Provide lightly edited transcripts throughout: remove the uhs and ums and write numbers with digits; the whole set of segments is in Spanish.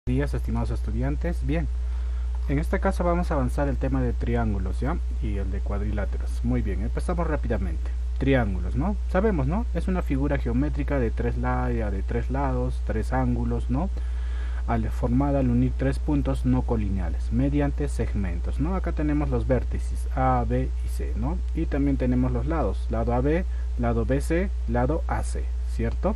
Días, estimados estudiantes. Bien, en este caso vamos a avanzar el tema de triángulos, ¿ya? Y el de cuadriláteros. Muy bien, empezamos rápidamente. Triángulos, ¿no? Sabemos, ¿no? Es una figura geométrica de de tres lados, tres ángulos, ¿no? Formada al unir tres puntos no colineales mediante segmentos, ¿no? Acá tenemos los vértices A, B y C, ¿no? Y también tenemos los lados, lado AB, lado BC, lado AC, ¿cierto?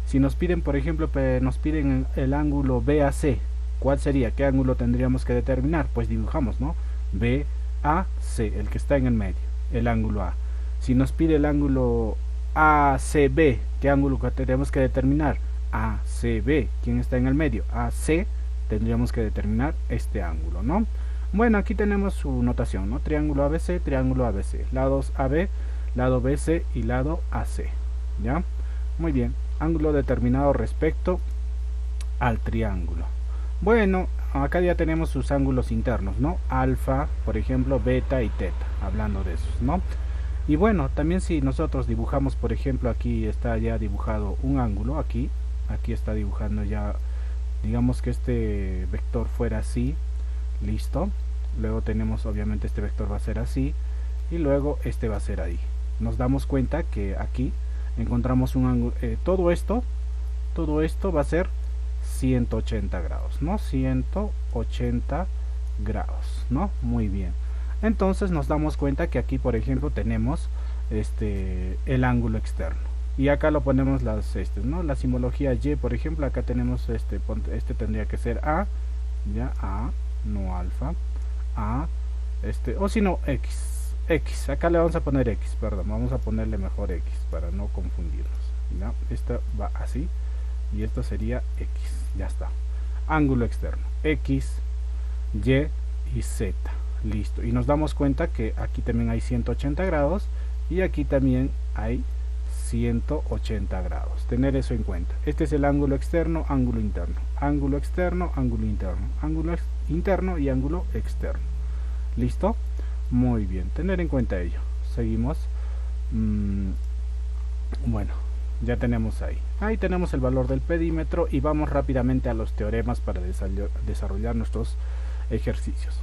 Si nos piden, por ejemplo, nos piden el ángulo BAC, ¿cuál sería? ¿Qué ángulo tendríamos que determinar? Pues dibujamos, ¿no? BAC, el que está en el medio, el ángulo A. Si nos pide el ángulo ACB, ¿qué ángulo tenemos que determinar? ACB, ¿quién está en el medio? AC, tendríamos que determinar este ángulo, ¿no? Bueno, aquí tenemos su notación, ¿no? Triángulo ABC, triángulo ABC, lados AB, lado BC y lado AC, ¿ya? Muy bien, ángulo determinado respecto al triángulo. Bueno, acá ya tenemos sus ángulos internos, ¿no? Alfa, por ejemplo, beta y teta, hablando de esos, ¿no? Y bueno, también si nosotros dibujamos, por ejemplo, aquí está ya dibujado un ángulo, aquí está dibujando ya, digamos que este vector fuera así, listo. Luego tenemos, obviamente, este vector va a ser así, y luego este va a ser ahí. Nos damos cuenta que aquí encontramos un ángulo, todo esto va a ser 180 grados, ¿no? 180 grados, ¿no? Muy bien. Entonces nos damos cuenta que aquí, por ejemplo, tenemos el ángulo externo. Y acá lo ponemos ¿no? La simbología Y, por ejemplo, acá tenemos este tendría que ser A, ya A, no alfa, A, o si no X, acá le vamos a poner X, perdón, vamos a ponerle mejor X para no confundirnos, ¿ya? Esta va así y esto sería X, ya está. Ángulo externo, X, Y y Z, listo. Y nos damos cuenta que aquí también hay 180 grados y aquí también hay 180 grados. Tener eso en cuenta. Este es el ángulo externo, ángulo interno, ángulo externo, ángulo interno, ángulo interno y ángulo externo. ¿Listo? Muy bien, tener en cuenta ello. Seguimos. Bueno, ya tenemos ahí tenemos el valor del perímetro y vamos rápidamente a los teoremas para desarrollar nuestros ejercicios.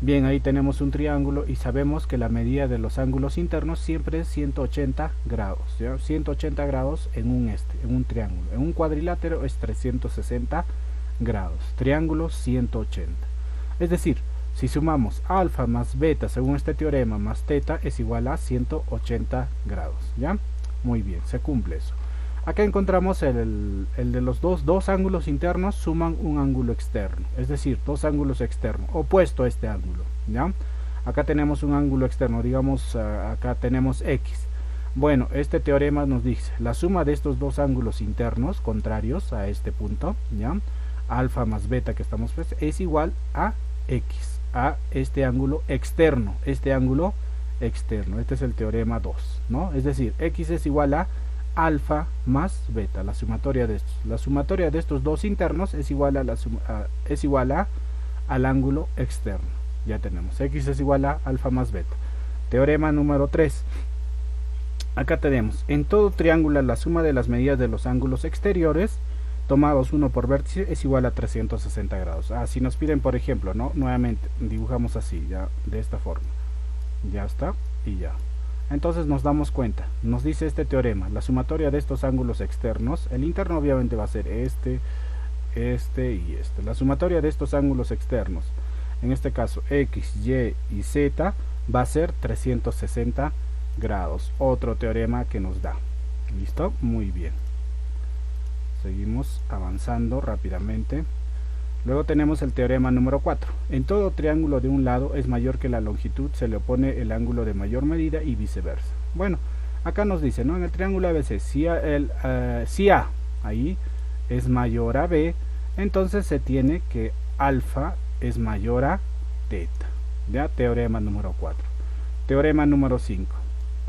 Bien, ahí tenemos un triángulo y sabemos que la medida de los ángulos internos siempre es 180 grados, ¿ya? 180 grados en un triángulo. En un cuadrilátero es 360 grados. Triángulo 180. Es decir, si sumamos alfa más beta según este teorema más teta es igual a 180 grados, ¿ya? Muy bien, se cumple eso. Acá encontramos el de los dos ángulos internos suman un ángulo externo, es decir, dos ángulos externos, opuesto a este ángulo, ¿ya? Acá tenemos un ángulo externo, digamos, acá tenemos X. Bueno, este teorema nos dice, la suma de estos dos ángulos internos contrarios a este punto, ¿ya? Alfa más beta que estamos pues, es igual a X, a este ángulo externo, este es el teorema 2, ¿no? Es decir, X es igual a alfa más beta, la sumatoria de estos. La sumatoria de estos dos internos es igual a al ángulo externo. Ya tenemos, X es igual a alfa más beta. Teorema número 3. Acá tenemos, en todo triángulo la suma de las medidas de los ángulos exteriores tomados uno por vértice es igual a 360 grados. Si nos piden, por ejemplo, ¿no? Nuevamente dibujamos así, ya de esta forma. Ya está y ya. Entonces nos damos cuenta, nos dice este teorema, la sumatoria de estos ángulos externos, el interno obviamente va a ser este y este. La sumatoria de estos ángulos externos, en este caso X, Y y Z, va a ser 360 grados. Otro teorema que nos da. ¿Listo? Muy bien. Seguimos avanzando rápidamente. Luego tenemos el teorema número 4. En todo triángulo de un lado es mayor que la longitud, se le opone el ángulo de mayor medida y viceversa. Bueno, acá nos dice, ¿no? En el triángulo ABC, si A ahí es mayor a B, entonces se tiene que alfa es mayor a teta. ¿Ya? Teorema número 4. Teorema número 5.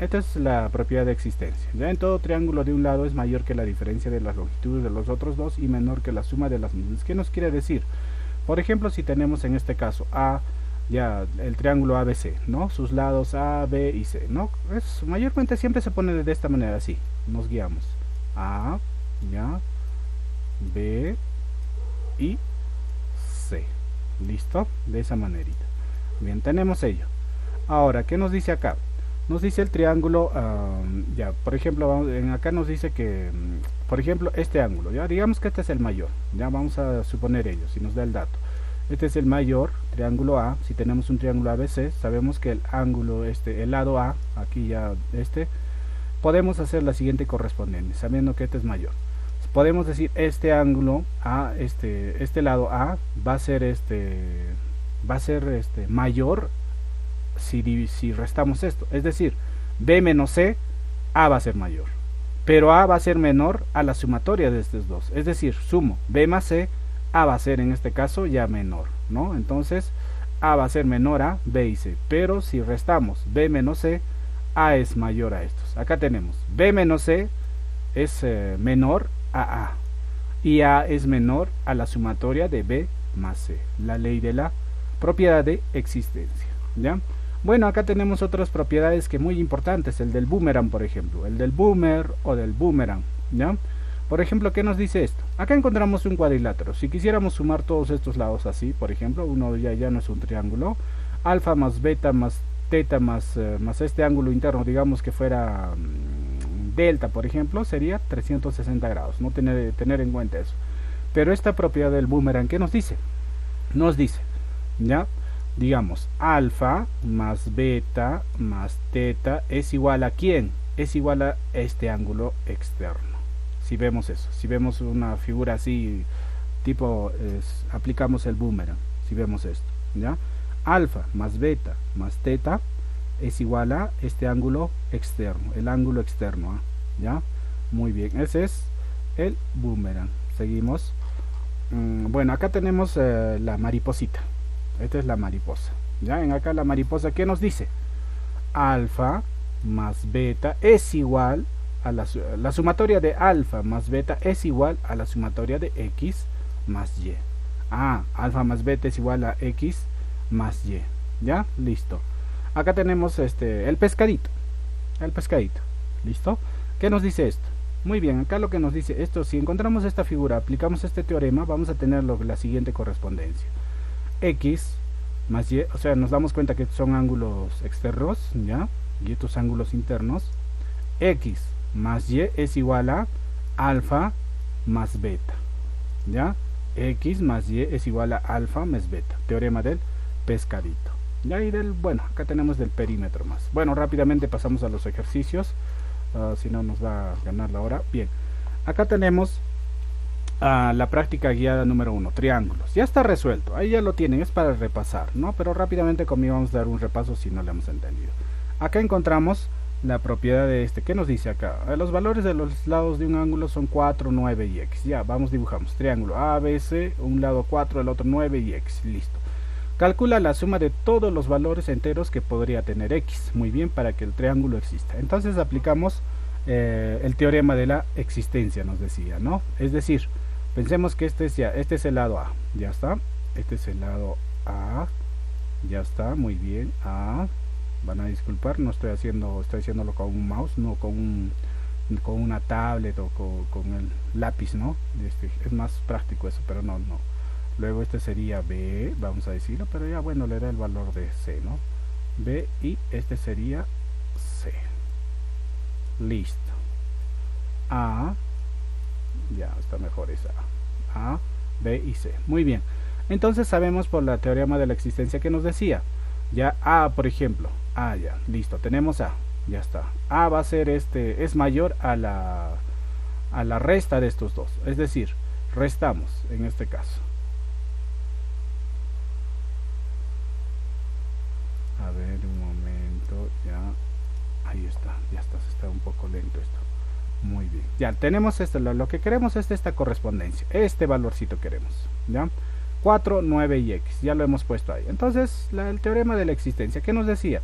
Esta es la propiedad de existencia. Ya en todo triángulo de un lado es mayor que la diferencia de las longitudes de los otros dos y menor que la suma de las mismas. ¿Qué nos quiere decir? Por ejemplo, si tenemos en este caso ya el triángulo ABC, ¿no? Sus lados A, B y C, ¿no? Mayormente siempre se pone de esta manera, así. Nos guiamos. A, ya, B y listo, de esa manerita. Bien, tenemos ello. Ahora, ¿qué nos dice acá? Nos dice el triángulo, ya, por ejemplo, acá nos dice que, por ejemplo, este ángulo, ya, digamos que este es el mayor, ya vamos a suponer ello, si nos da el dato. Este es el mayor, triángulo A. Si tenemos un triángulo ABC, sabemos que el ángulo, el lado A, aquí ya podemos hacer la siguiente correspondencia, sabiendo que este es mayor. Podemos decir este ángulo A, este lado A va a ser mayor si restamos esto. Es decir, B menos C, A va a ser mayor. Pero A va a ser menor a la sumatoria de estos dos. Es decir, sumo B más C, A va a ser en este caso ya menor, ¿no? Entonces A va a ser menor a B y C, pero si restamos B menos C, A es mayor a estos. Acá tenemos B menos C es menor a A, y A es menor a la sumatoria de B más C, la ley de la propiedad de existencia, ¿ya? Bueno, acá tenemos otras propiedades que muy importantes, el del boomerang, por ejemplo, el del boomer o del boomerang, ¿ya? Por ejemplo, ¿qué nos dice esto? Acá encontramos un cuadrilátero. Si quisiéramos sumar todos estos lados así, por ejemplo, uno ya no es un triángulo. Alfa más beta más teta más este ángulo interno, digamos que fuera delta, por ejemplo, sería 360 grados. No tener en cuenta eso. Pero esta propiedad del boomerang, ¿qué nos dice? Nos dice, ¿ya? Digamos, alfa más beta más teta es igual a ¿quién? Es igual a este ángulo externo. Si vemos eso, si vemos una figura así, tipo, aplicamos el boomerang, si vemos esto, ¿ya? Alfa más beta más teta es igual a este ángulo externo, el ángulo externo, ¿ya? Muy bien, ese es el boomerang. Seguimos. Bueno, acá tenemos la mariposita. Esta es la mariposa, ¿ya? En acá la mariposa, ¿qué nos dice? Alfa más beta es igual a la sumatoria de alfa más beta es igual a la sumatoria de x más y. Alfa más beta es igual a x más y, ¿ya? Listo. Acá tenemos el pescadito, ¿listo? ¿Qué nos dice esto? Muy bien, acá lo que nos dice esto, si encontramos esta figura, aplicamos este teorema, vamos a tener la siguiente correspondencia. X más y, o sea, nos damos cuenta que son ángulos externos, ¿ya? Y estos ángulos internos. X más y es igual a alfa más beta, ¿ya? X más y es igual a alfa más beta, teorema del pescadito, ¿ya? Y bueno, acá tenemos del perímetro más. Bueno, rápidamente pasamos a los ejercicios, si no nos va a ganar la hora. Bien, acá tenemos la práctica guiada número 1, triángulos. Ya está resuelto, ahí ya lo tienen, es para repasar, ¿no? Pero rápidamente conmigo vamos a dar un repaso si no lo hemos entendido. Acá encontramos la propiedad de ¿qué nos dice acá? Los valores de los lados de un ángulo son 4, 9 y x. Ya, vamos, dibujamos triángulo ABC, un lado 4, el otro 9 y x, listo. Calcula la suma de todos los valores enteros que podría tener x, muy bien, para que el triángulo exista. Entonces aplicamos el teorema de la existencia, nos decía, ¿no? Es decir, pensemos que este es el lado A, ya está, este es el lado A, ya está, muy bien, A. Van a disculpar, no estoy haciéndolo con un mouse, no con una tablet o con el lápiz, ¿no? Es más práctico eso, pero no. Luego este sería B, vamos a decirlo, pero ya bueno, le da el valor de C, ¿no? B y este sería C. Listo. A, ya está mejor esa A, B y C. Muy bien. Entonces sabemos por la teorema de la existencia que nos decía. Ya A, por ejemplo, ya, listo, tenemos A, ya está. A va a ser es mayor a la resta de estos dos, es decir, restamos en este caso. A ver, un momento, ya, ahí está, está un poco lento esto. Muy bien, ya tenemos lo que queremos es esta correspondencia, este valorcito queremos, ¿ya? 4, 9 y x, ya lo hemos puesto ahí. Entonces, el teorema de la existencia, ¿qué nos decía?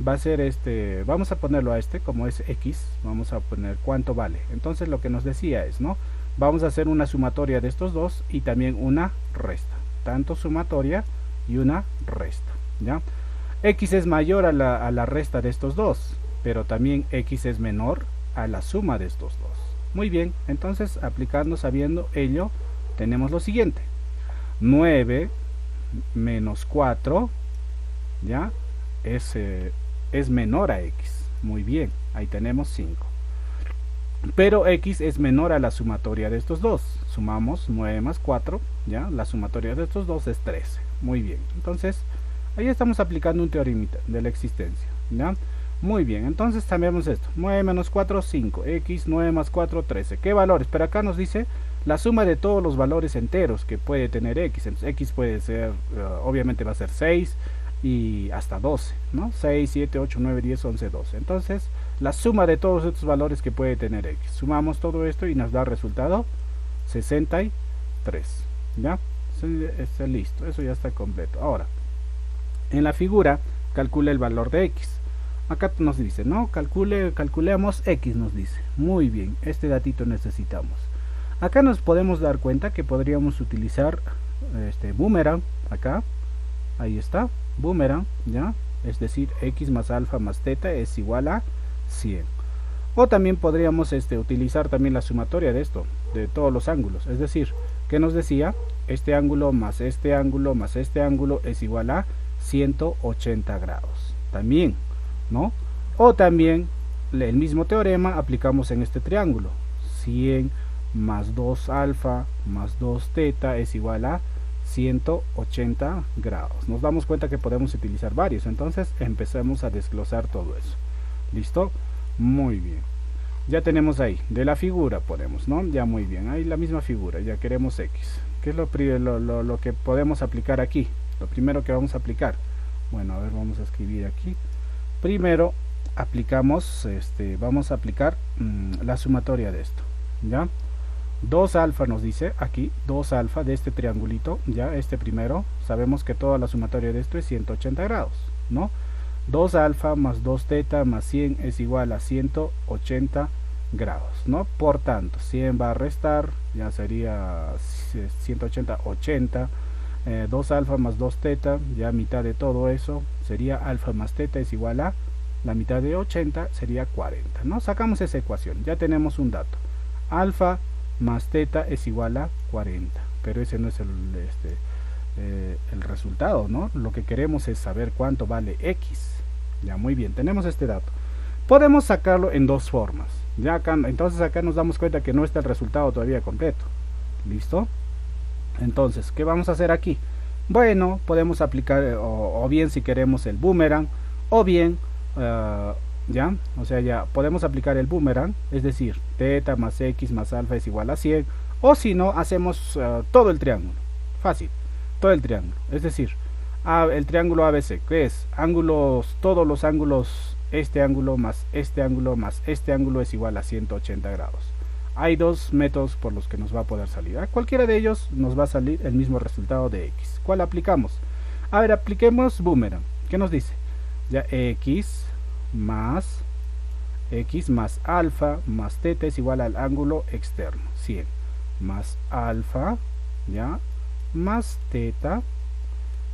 Va a ser vamos a ponerlo a como es x, vamos a poner cuánto vale. Entonces lo que nos decía es, ¿no? Vamos a hacer una sumatoria de estos dos y también una resta. Tanto sumatoria y una resta, ¿ya? X es mayor a la resta de estos dos, pero también x es menor a la suma de estos dos. Muy bien, entonces aplicando, sabiendo ello, tenemos lo siguiente. 9 menos 4, ya, es menor a x. Muy bien, ahí tenemos 5. Pero x es menor a la sumatoria de estos dos. Sumamos 9 más 4, ya, la sumatoria de estos dos es 13. Muy bien, entonces ahí estamos aplicando un teorema de la existencia, ya. Muy bien, entonces cambiamos esto. 9 menos 4, 5. X, 9 más 4, 13. ¿Qué valores? Pero acá nos dice la suma de todos los valores enteros que puede tener x. Entonces x puede ser, obviamente va a ser 6 y hasta 12, ¿no? 6, 7, 8, 9, 10, 11, 12. Entonces, la suma de todos estos valores que puede tener x. Sumamos todo esto y nos da resultado 63. ¿Ya? Está listo, eso ya está completo. Ahora, en la figura, calcula el valor de x. Acá nos dice, ¿no? Calculemos x, nos dice. Muy bien, este datito necesitamos. Acá nos podemos dar cuenta que podríamos utilizar este boomerang, acá. Ahí está, boomerang, ¿ya? Es decir, x más alfa más teta es igual a 100. O también podríamos utilizar también la sumatoria de esto, de todos los ángulos. Es decir, ¿qué nos decía? Este ángulo más este ángulo más este ángulo es igual a 180 grados. También, ¿no? O también el mismo teorema aplicamos en este triángulo. 100 más 2 alfa más 2 teta es igual a 180 grados. Nos damos cuenta que podemos utilizar varios, entonces empecemos a desglosar todo eso. ¿Listo? Muy bien. Ya tenemos ahí, de la figura ponemos, ¿no? Ya muy bien, ahí la misma figura, ya queremos x. ¿Qué es lo que podemos aplicar aquí? Lo primero que vamos a aplicar. Bueno, a ver, vamos a escribir aquí. Primero aplicamos, vamos a aplicar la sumatoria de esto, ¿ya? 2 alfa nos dice aquí, 2 alfa de este triangulito, ya este primero, sabemos que toda la sumatoria de esto es 180 grados, ¿no? 2 alfa más 2 teta más 100 es igual a 180 grados, ¿no? Por tanto, 100 va a restar, ya sería 180, 80, 2 alfa más 2 teta, ya mitad de todo eso, sería alfa más teta es igual a la mitad de 80, sería 40, ¿no? Sacamos esa ecuación, ya tenemos un dato, alfa más teta es igual a 40, pero ese no es el resultado, ¿no? Lo que queremos es saber cuánto vale x. Ya, muy bien, tenemos este dato. Podemos sacarlo en dos formas. Ya acá, entonces acá nos damos cuenta que no está el resultado todavía completo. ¿Listo? Entonces, ¿qué vamos a hacer aquí? Bueno, podemos aplicar, o bien si queremos el boomerang, o bien, ya, o sea, ya podemos aplicar el boomerang, es decir, teta más x más alfa es igual a 100, o si no, hacemos todo el triángulo. Fácil, todo el triángulo, es decir, el triángulo ABC, que es ángulos, todos los ángulos, este ángulo más este ángulo más este ángulo es igual a 180 grados. Hay dos métodos por los que nos va a poder salir. A cualquiera de ellos nos va a salir el mismo resultado de x. ¿Cuál aplicamos? A ver, apliquemos boomerang. ¿Qué nos dice? Ya x más alfa más teta es igual al ángulo externo, 100, más alfa, ya, más teta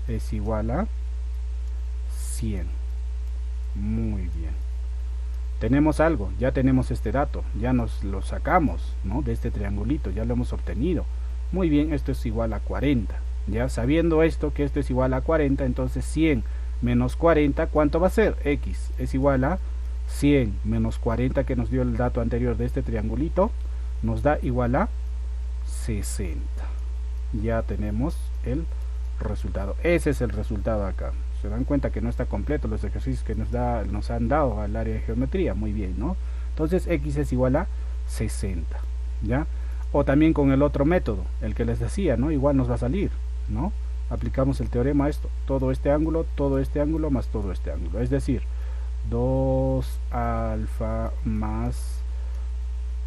es igual a 100. Muy bien. Tenemos algo, ya tenemos este dato, ya nos lo sacamos, ¿no? De este triangulito, ya lo hemos obtenido. Muy bien, esto es igual a 40. Ya sabiendo esto, que esto es igual a 40, entonces 100 menos 40, ¿cuánto va a ser? X es igual a 100 menos 40 que nos dio el dato anterior de este triangulito, nos da igual a 60. Ya tenemos el resultado. Ese es el resultado acá. Se dan cuenta que no está completo los ejercicios que nos han dado al área de geometría. Muy bien, ¿no? Entonces x es igual a 60, ¿ya? O también con el otro método, el que les decía, ¿no? Igual nos va a salir, ¿no? Aplicamos el teorema a esto, todo este ángulo más todo este ángulo, es decir, 2 alfa más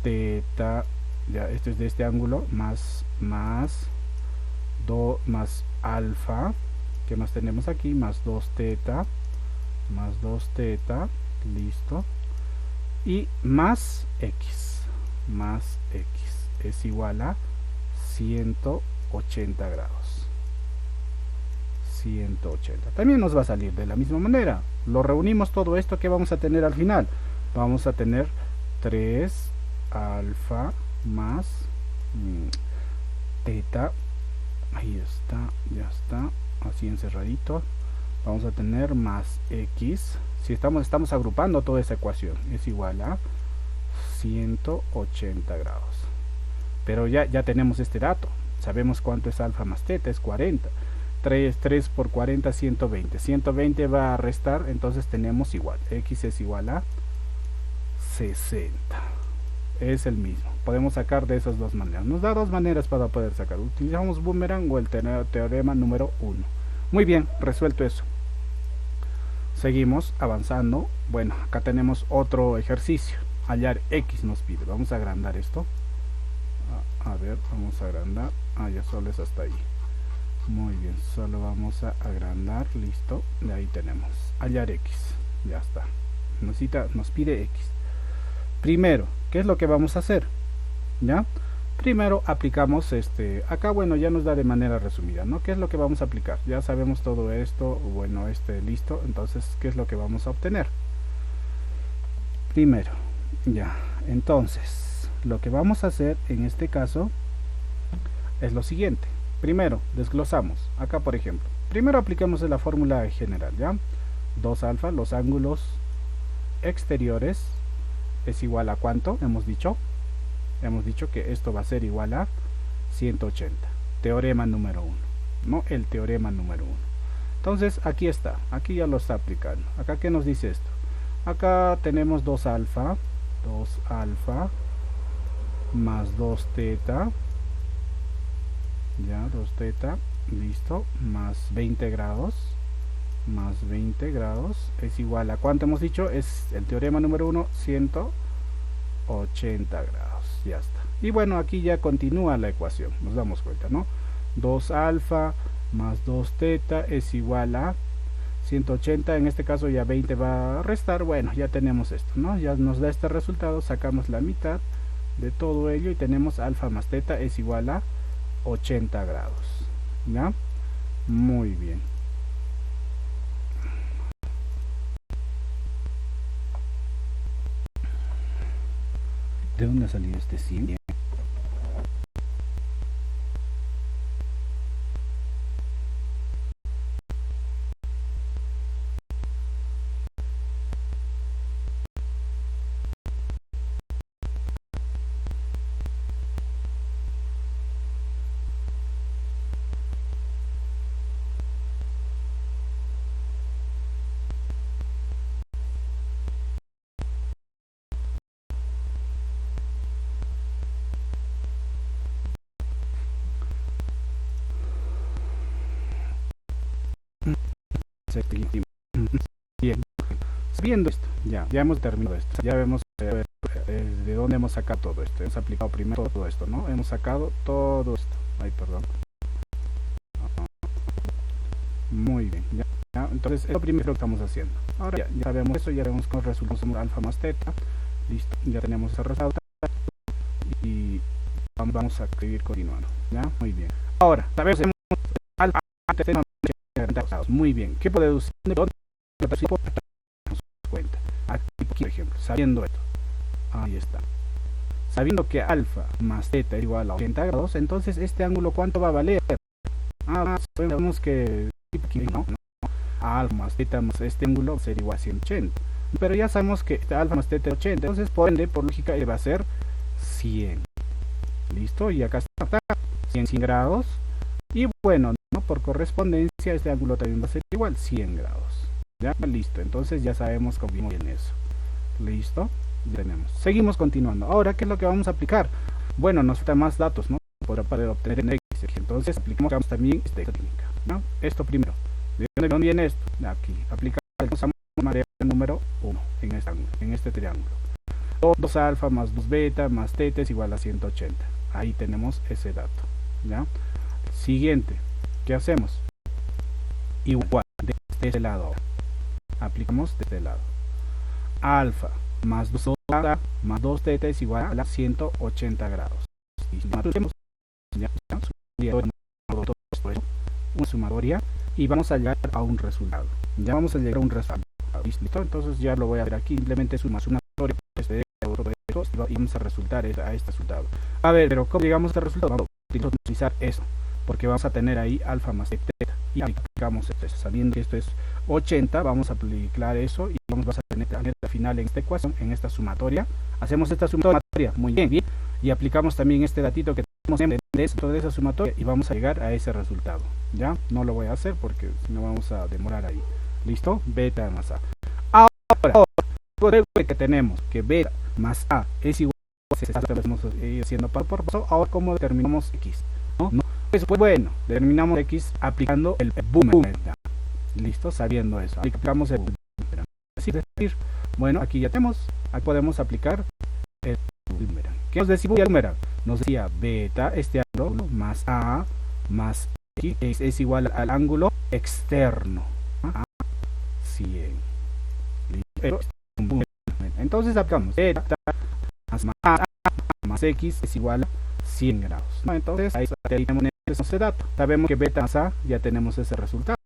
teta, ya esto es de este ángulo, más alfa, que más tenemos aquí, más 2 teta, listo, y más x es igual a 180 grados. 180. También nos va a salir de la misma manera. Lo reunimos todo esto, que vamos a tener al final. Vamos a tener 3 alfa más teta. Ahí está, ya está. así encerradito, vamos a tener más x, si estamos agrupando toda esa ecuación, es igual a 180 grados. Pero ya tenemos este dato, sabemos cuánto es alfa más teta, es 40. 3 por 40, 120. 120 va a restar, entonces tenemos igual, x es igual a 60. Es el mismo, podemos sacar de esas dos maneras. Nos da dos maneras para poder sacar, utilizamos boomerang o el teorema número 1. Muy bien, resuelto eso. Seguimos avanzando. Bueno, acá tenemos otro ejercicio, hallar x nos pide, vamos a agrandar esto. A ver, vamos a agrandar, ya solo es hasta ahí. Muy bien, solo vamos a agrandar, listo, de ahí tenemos, hallar x, ya está, nos pide x. Primero, ¿qué es lo que vamos a hacer? ¿Ya? Primero aplicamos acá bueno, ya nos da de manera resumida, ¿no? ¿Qué es lo que vamos a aplicar? Ya sabemos todo esto, bueno, listo, entonces, ¿qué es lo que vamos a obtener? Primero, ya, entonces, lo que vamos a hacer en este caso es lo siguiente. Primero, desglosamos. Acá, por ejemplo, primero aplicamos la fórmula general, ¿ya? 2 alfa, los ángulos exteriores es igual a ¿cuánto? Hemos dicho que esto va a ser igual a 180. Teorema número 1, ¿no? El teorema número 1. Entonces, aquí está, aquí ya lo está aplicando. Acá, ¿qué nos dice esto? Acá tenemos 2 alfa más 2 teta, ya, 2 teta, listo, más 20 grados es igual a ¿cuánto hemos dicho? Es el teorema número 1, 180 grados, ya está. Y bueno, aquí ya continúa la ecuación, nos damos cuenta, ¿no? 2 alfa más 2 teta es igual a 180, en este caso ya 20 va a restar, bueno, ya tenemos esto, ¿no? Ya nos da este resultado, sacamos la mitad de todo ello y tenemos alfa más teta es igual a 80 grados, ¿ya? Muy bien. ¿De dónde ha salido este 100? Bien, viendo esto, ya hemos terminado esto, ya vemos de dónde hemos sacado todo esto. Hemos aplicado primero todo esto, ¿no? Hemos sacado todo esto. Ay, perdón. Muy bien, ya. Entonces es lo primero que estamos haciendo. Ahora ya sabemos eso, ya vemos cómo resultamos alfa más teta. Listo, ya tenemos ese resultado y vamos a seguir continuando, ¿ya? Muy bien. Ahora, sabemos alfa teta. Muy bien, ¿qué puede deducir? ¿De dónde nos cuenta? Aquí, por ejemplo, sabiendo esto, ahí está. Sabiendo que alfa más teta es igual a 80 grados, entonces este ángulo ¿cuánto va a valer? Sabemos que no, alfa más teta más este ángulo va a ser igual a 180. Pero ya sabemos que alfa más teta es 80, entonces por ende, por lógica, va a ser 100. Listo, y acá está 100 grados. Y bueno, ¿no? Por correspondencia este ángulo también va a ser igual 100 grados. Ya, listo, entonces ya sabemos cómo viene eso. Listo, ya tenemos. Seguimos continuando. Ahora, ¿qué es lo que vamos a aplicar? Bueno, nos faltan más datos, ¿no? Para poder obtener x. Entonces aplicamos también esta técnica, ¿no? Esto primero. ¿De dónde viene esto? De aquí. Aplicamos el número 1 en este ángulo, en este triángulo. 2 alfa más 2 beta más teta es igual a 180. Ahí tenemos ese dato, ¿ya? Siguiente, ¿qué hacemos? Igual, de este lado. Aplicamos de este lado. Alfa más 2 beta más 2 teta es igual a 180 grados. Una sumatoria y vamos a llegar a un resultado. Ya vamos a llegar a un resultado. ¿Listo? Entonces ya lo voy a ver aquí. Simplemente sumatoria y vamos a resultar a este resultado. A ver, pero ¿cómo llegamos a este resultado? Vamos a utilizar esto, porque vamos a tener ahí alfa más teta. y aplicamos esto. Sabiendo que esto es 80, vamos a aplicar eso y vamos a tener al final en esta ecuación, en esta sumatoria. Hacemos esta sumatoria, muy bien, y aplicamos también este datito que tenemos dentro de esa sumatoria y vamos a llegar a ese resultado. Ya, no lo voy a hacer porque si no vamos a demorar ahí. ¿Listo? Beta más A. Ahora, que tenemos que beta más A es igual a, estamos haciendo paso por paso. Ahora, ¿cómo determinamos X? ¿No? Pues bueno, determinamos X aplicando el boomerang. Listo, sabiendo eso. Aplicamos el boomerang. Es decir, bueno, aquí ya tenemos, aquí podemos aplicar el boomerang. ¿Qué nos decía el boomerang? Nos decía beta, este ángulo, más A, más X, es igual al ángulo externo. A 100. Entonces aplicamos beta más A más X es igual a 100 grados. Entonces ahí tenemos ese dato. Sabemos que beta más A ya tenemos ese resultado.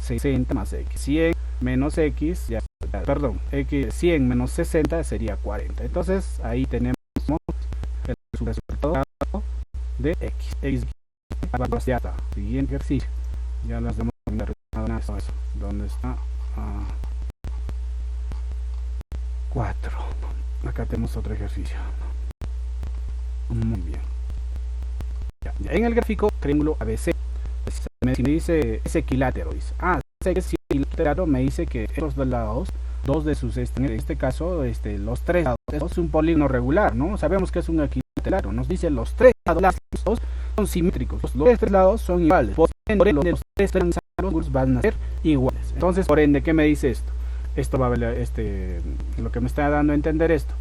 60 más X. 100 menos X, perdón, X 100 menos 60 sería 40. Entonces ahí tenemos el resultado de X. Ya está. Siguiente ejercicio. Ya las hemos terminado. ¿Dónde está? 4. Acá tenemos otro ejercicio. Muy bien. Ya en el gráfico triángulo ABC me dice es equilátero, dice. Sé que es equilátero, me dice que estos dos lados, dos de sus en este caso, los tres lados es un polígono regular, ¿no? Sabemos que es un equilátero, nos dice los tres lados son simétricos, los tres lados son iguales, por ende los tres ángulos van a ser iguales. Entonces, por ende, ¿qué me dice esto? Esto va a valer, lo que me está dando a entender esto.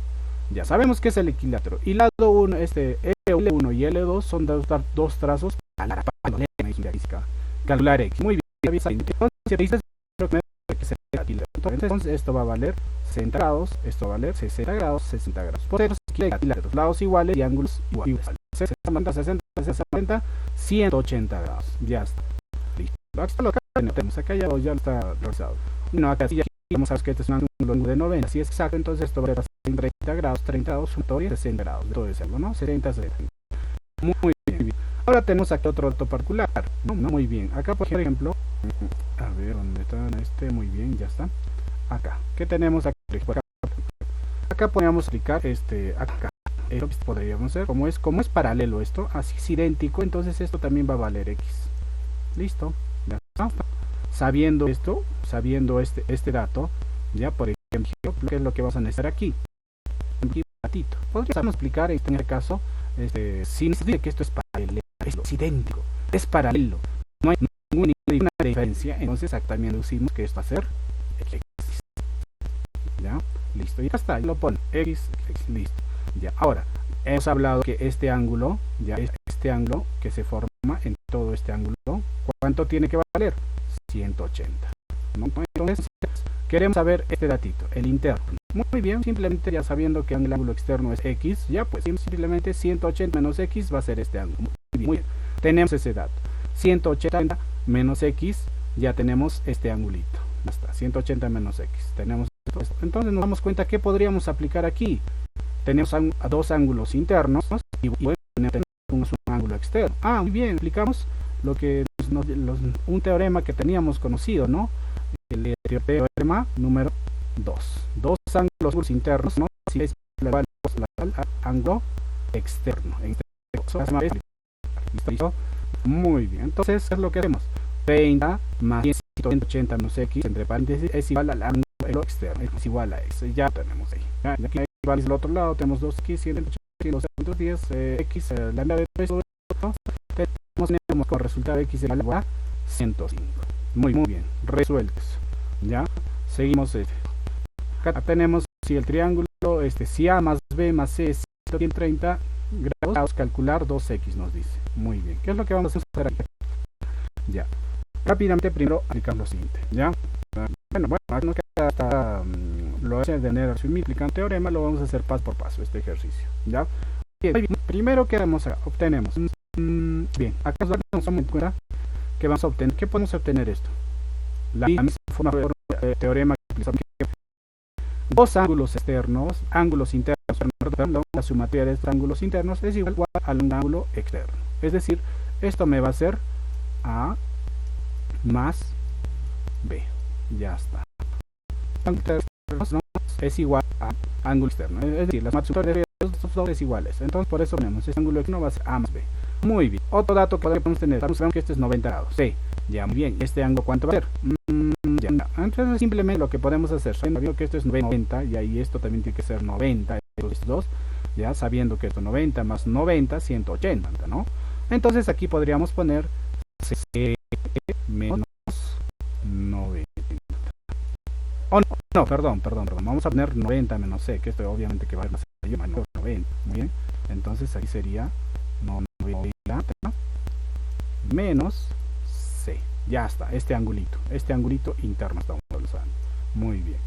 Ya sabemos que es el equilátero. Y lado 1, L1 y L2 son dos trazos calcular X. Muy bien. Entonces esto va a valer 60 grados, esto va a valer 60 grados, 60 grados. Por eso equilátero, lados iguales y ángulos iguales. 60, 180 grados. Ya está. Listo. Acá ya está realizado. Bueno, acá sí, vamos a ver que este es un ángulo de 90. Si es exacto, entonces esto va a ser 30 grados, 60 grados. Todo es algo, ¿no? 70. Muy bien. Ahora tenemos aquí otro dato particular. No, muy bien. Acá, por ejemplo, a ver dónde está muy bien, ya está. Acá. ¿Qué tenemos aquí? Acá podríamos aplicar acá. Esto podríamos hacer, como es paralelo esto, así es idéntico, entonces esto también va a valer X. Listo. Ya está. Sabiendo esto, sabiendo este dato, ya por ejemplo, ¿qué es lo que vamos a necesitar aquí? Podríamos explicar en este caso, sin decir que esto es paralelo, es idéntico, es paralelo, no hay ninguna diferencia, entonces también deducimos que esto va a ser X. Ya, listo, y ya está, lo pone X, listo. Ya, ahora, hemos hablado que este ángulo, ya este ángulo que se forma en todo este ángulo, ¿cuánto tiene que valer? 180. ¿No? Entonces, queremos saber este datito, el interno. Muy bien, simplemente ya sabiendo que el ángulo externo es X, ya pues simplemente 180 menos X va a ser este ángulo. Muy bien, tenemos ese dato. 180 menos X, ya tenemos este angulito. Ya está, 180 menos X. Tenemos esto. Entonces nos damos cuenta que podríamos aplicar aquí. Tenemos dos ángulos internos y tenemos un ángulo externo. Muy bien, aplicamos lo que un teorema que teníamos conocido, ¿no? El teorema número 2. Dos ángulos internos, ¿no? Si es igual al ángulo externo. ¿Listo? Muy bien. Entonces, ¿qué es lo que hacemos? 30 más 180 menos X, entre paréntesis, es igual al ángulo externo. Es igual a X. Ya tenemos ahí. Aquí igual al otro lado, tenemos 2X, 180, 210, X, la mitad de todo esto. Tenemos como resultado X igual a 105. Muy bien. Resueltos. Ya. Seguimos. Acá tenemos si el triángulo, si A más B más C es 130 grados, calcular 2X nos dice. Muy bien. ¿Qué es lo que vamos a hacer aquí? Ya. Rápidamente primero aplicar lo siguiente. Ya. Bueno, no queda hasta lo de tener aplicando teorema, lo vamos a hacer paso por paso este ejercicio. Ya. Bien. Primero que obtenemos. Bien, acá nos damos cuenta que vamos a obtener. ¿Qué podemos obtener esto? La misma forma de teorema que dos ángulos externos, ángulos internos, la sumatoria de estos ángulos internos es igual a un ángulo externo. Es decir, Esto me va a ser A más B. Ya está. Es igual a ángulo externo. Es decir, las matrices de los dos es iguales. Entonces, por eso tenemos este ángulo externo va a ser A más B. Muy bien. Otro dato que podemos tener. Sabemos que este es 90 grados. Sí. Ya, muy bien. ¿Este ángulo cuánto va a ser? Ya. Entonces, simplemente lo que podemos hacer, sabiendo que esto es 90, y ahí esto también tiene que ser 90, estos dos, ya sabiendo que esto 90 más 90, 180, ¿no? Entonces, aquí podríamos poner C menos 90. Oh, no, perdón. Vamos a poner 90 menos C, que esto obviamente que va a ser menos 90. Muy bien. Entonces, aquí sería 90 menos C. Ya está, este angulito interno estamos usando. Muy bien.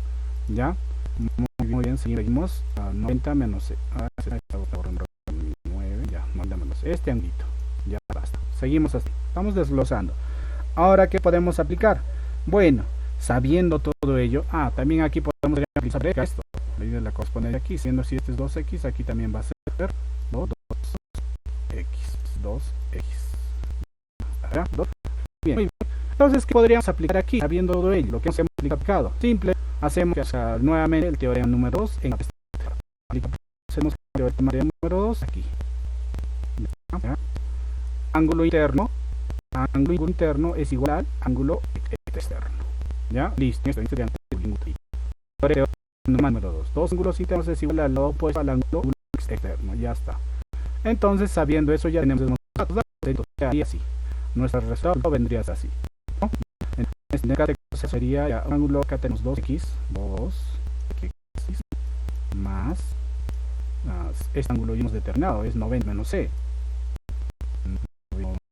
¿Ya? Muy bien, seguimos a 90 menos C. 9, ya, 90 menos C. Este angulito. Ya basta. Seguimos así. Estamos desglosando. Ahora, ¿qué podemos aplicar? Bueno, sabiendo todo ello, también aquí podemos aplicar esto. La idea la corresponde aquí, siendo si este es 2x, aquí también va a ser 2x. 2x. Bien. Muy bien. Entonces, ¿qué podríamos aplicar aquí? Sabiendo todo ello, lo que hemos aplicado. Simple, hacemos nuevamente el teorema número 2 en esta. Hacemos el teorema número 2 aquí. ¿Ya? Ángulo interno es igual al ángulo externo. ¿Ya? Listo. Teorema número 2. Dos ángulos internos es igual al opuesto al ángulo externo. Ya está. Entonces, sabiendo eso, ya tenemos demostrado. Entonces, así. Nuestro resultado vendría así, ¿no? En este caso sería ya un ángulo, acá tenemos 2x más este ángulo ya hemos determinado, es 90 menos C.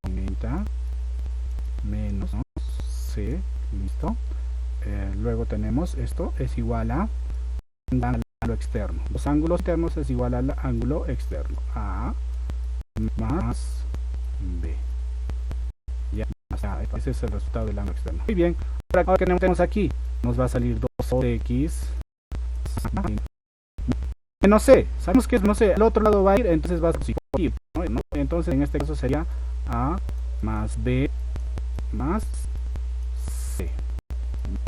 90 menos C, listo. Luego tenemos esto es igual a ángulo externo. Los ángulos externos es igual al ángulo externo. A más B. Ya está, ese es el resultado del ángulo externo. Muy bien, ahora que tenemos aquí, nos va a salir 2x menos C. Sabemos que no sé, al otro lado va a ir, entonces va a ser positivo, ¿no? Entonces en este caso sería A más B más C.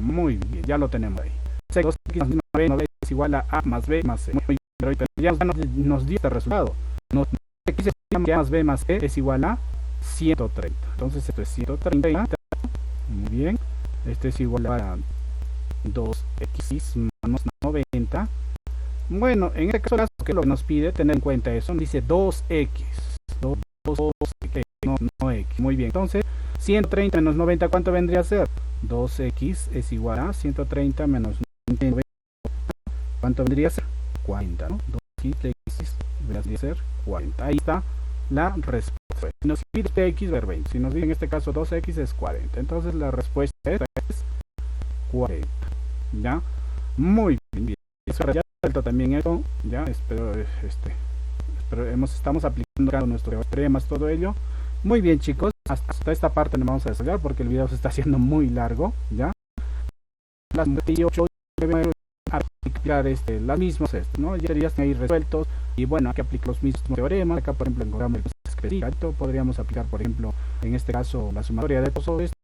Muy bien, ya lo tenemos ahí. 2x más B es igual a A más B más C. Muy bien, pero ya nos dio este resultado. Aquí se llama A más B más C es igual a 130. Entonces esto es 130. Muy bien. Este es igual a 2x menos 90. Bueno, en este caso, que lo que nos pide tener en cuenta eso, nos dice 2x. 2x, no x. Muy bien. Entonces, 130 menos 90, ¿cuánto vendría a ser? 2x es igual a 130 menos 90. ¿Cuánto vendría a ser? 40, ¿no? 2x vendría a ser 40. Ahí está la respuesta. Si nos pide x ver 20, si nos dice en este caso 2x es 40, entonces la respuesta es 40. ¿Ya? Muy bien. Eso ya falta también esto, ya espero estamos aplicando nuestros teoremas, todo ello. Muy bien, chicos, hasta esta parte nos vamos a desarrollar porque el video se está haciendo muy largo, ¿ya? Las 28 aplicar las mismas, ¿no? Ya están ahí resueltos y bueno, hay que aplicar los mismos teoremas. Acá por ejemplo encontramos el específico, podríamos aplicar por ejemplo en este caso la sumatoria de todos estos